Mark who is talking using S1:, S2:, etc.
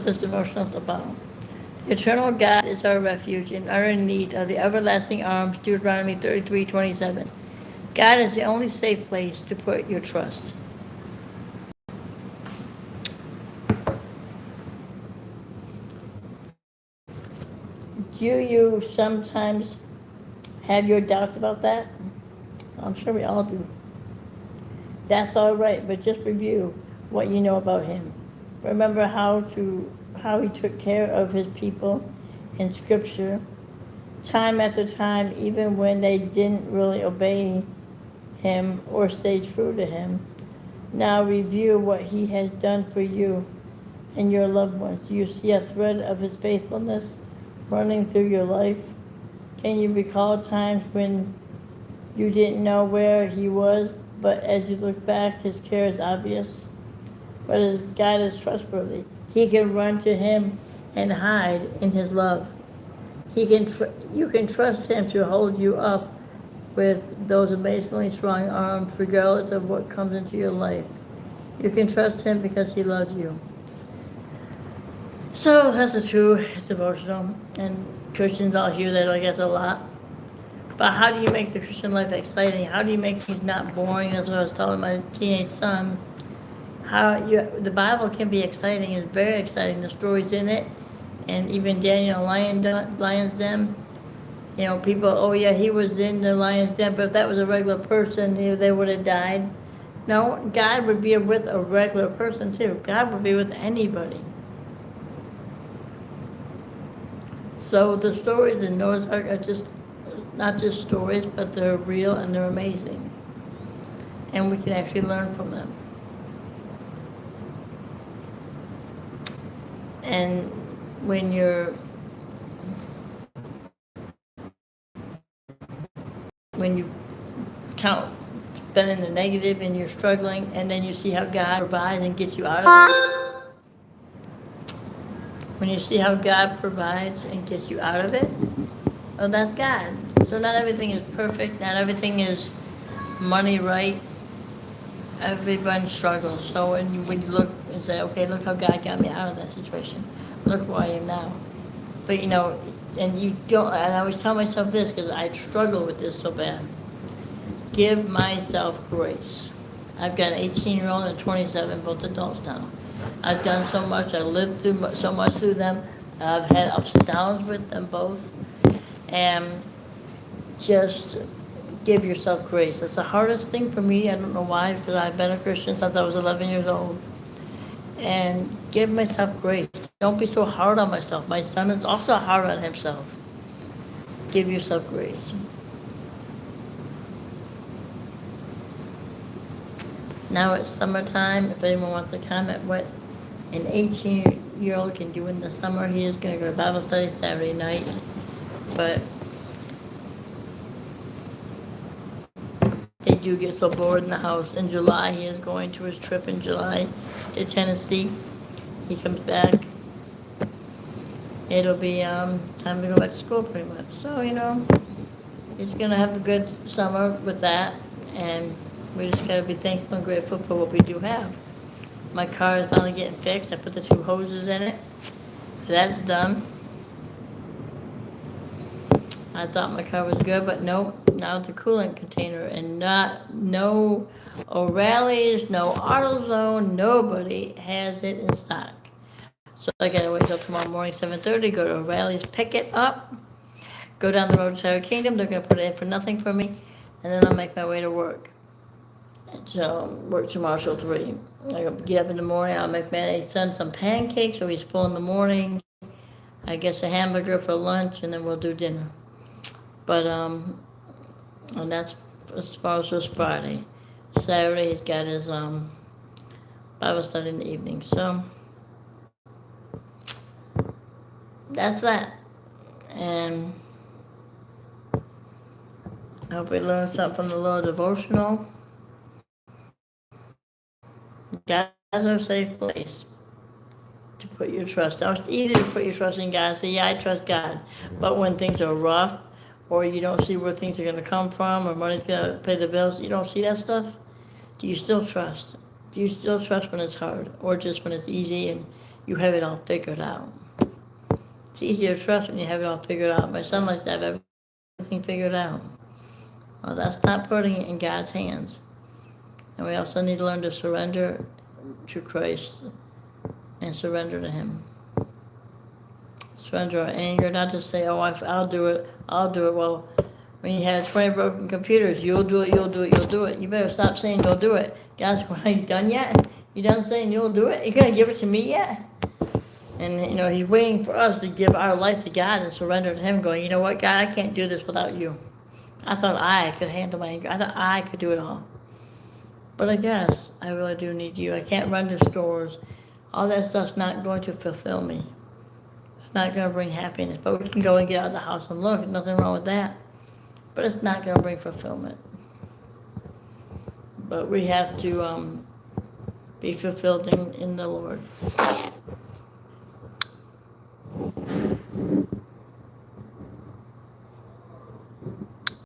S1: this devotional about. The eternal God is our refuge, and our need of the everlasting arms, Deuteronomy 33:27. God is the only safe place to put your trust. Do you sometimes have your doubts about that? I'm sure we all do. That's all right, but just review what you know about him. Remember how he took care of his people in scripture time after time, even when they didn't really obey him or stay true to him. Now review what he has done for you and your loved ones. Do you see a thread of his faithfulness running through your life? Can you recall times when you didn't know where he was, but as you look back, his care is obvious? But his God is trustworthy. He can run to him and hide in his love. You can trust him to hold you up with those amazingly strong arms, regardless of what comes into your life. You can trust him because he loves you. So that's a true devotional, and Christians all hear that, I guess, a lot. But how do you make the Christian life exciting? How do you make things not boring? That's what I was telling my teenage son. The Bible can be exciting. It's very exciting. The stories in it, and even Daniel lion's den. You know, people, oh yeah, he was in the lion's den, but if that was a regular person, they would have died. No, God would be with a regular person too. God would be with anybody. So the stories in Noah's Ark are just not just stories, but they're real and they're amazing. And we can actually learn from them. And when you count spending the negative and you're struggling, and then you see how God provides and gets you out of it. When you see how God provides and gets you out of it, oh, that's God. So not everything is perfect. Not everything is money right. Everyone struggles. So when you look and say, okay, look how God got me out of that situation. Look where I am now. But you know, and you don't, and I always tell myself this because I struggle with this so bad. Give myself grace. I've got an 18-year-old and a 27, both adults now. I've done so much. I've lived through so much through them. I've had ups and downs with them both. And just give yourself grace. That's the hardest thing for me. I don't know why, because I've been a Christian since I was 11 years old. And give myself grace. Don't be so hard on myself. My son is also hard on himself. Give yourself grace. Now it's summertime. If anyone wants to comment what an 18-year-old can do in the summer, he is going to go to Bible study Saturday night. But they do get so bored in the house. In July, he is going to his trip in July to Tennessee. He comes back. It'll be time to go back to school pretty much. So, you know, he's going to have a good summer with that. And we just got to be thankful and grateful for what we do have. My car is finally getting fixed. I put the 2 hoses in it. That's done. I thought my car was good, but nope. Now it's a coolant container, and no O'Reilly's, no AutoZone, nobody has it in stock. So I gotta wait till tomorrow morning, 7:30, go to O'Reilly's, pick it up, go down the road to Terra Kingdom. They're gonna put it in for nothing for me, and then I'll make my way to work. So work tomorrow till 3. I get up in the morning. I'll make my son some pancakes so he's full in the morning. I guess a hamburger for lunch, and then we'll do dinner. But and that's as far as this Friday. Saturday he's got his Bible study in the evening. So that's that. And I hope we learned something from the little devotional. God's our safe place to put your trust. Now it's easy to put your trust in God and say, yeah, I trust God. But when things are rough, or you don't see where things are going to come from, or money's going to pay the bills, you don't see that stuff, do you still trust? Do you still trust when it's hard, or just when it's easy and you have it all figured out. It's easier to trust when you have it all figured out. My son likes to have everything figured out. Well, that's not putting it in God's hands. And we also need to learn to surrender to Christ and surrender to Him. Surrender our anger, not to say, oh, I'll do it. Well, when you have 20 broken computers, you'll do it. You better stop saying you'll do it. God's going, are you done yet? You done saying you'll do it? You going to give it to me yet? And, He's waiting for us to give our life to God and surrender to Him, going, you know what, God, I can't do this without you. I thought I could handle my anger. I thought I could do it all. But I guess I really do need you. I can't run to stores. All that stuff's not going to fulfill me. It's not going to bring happiness. But we can go and get out of the house and look. There's nothing wrong with that. But it's not going to bring fulfillment. But we have to be fulfilled in the Lord.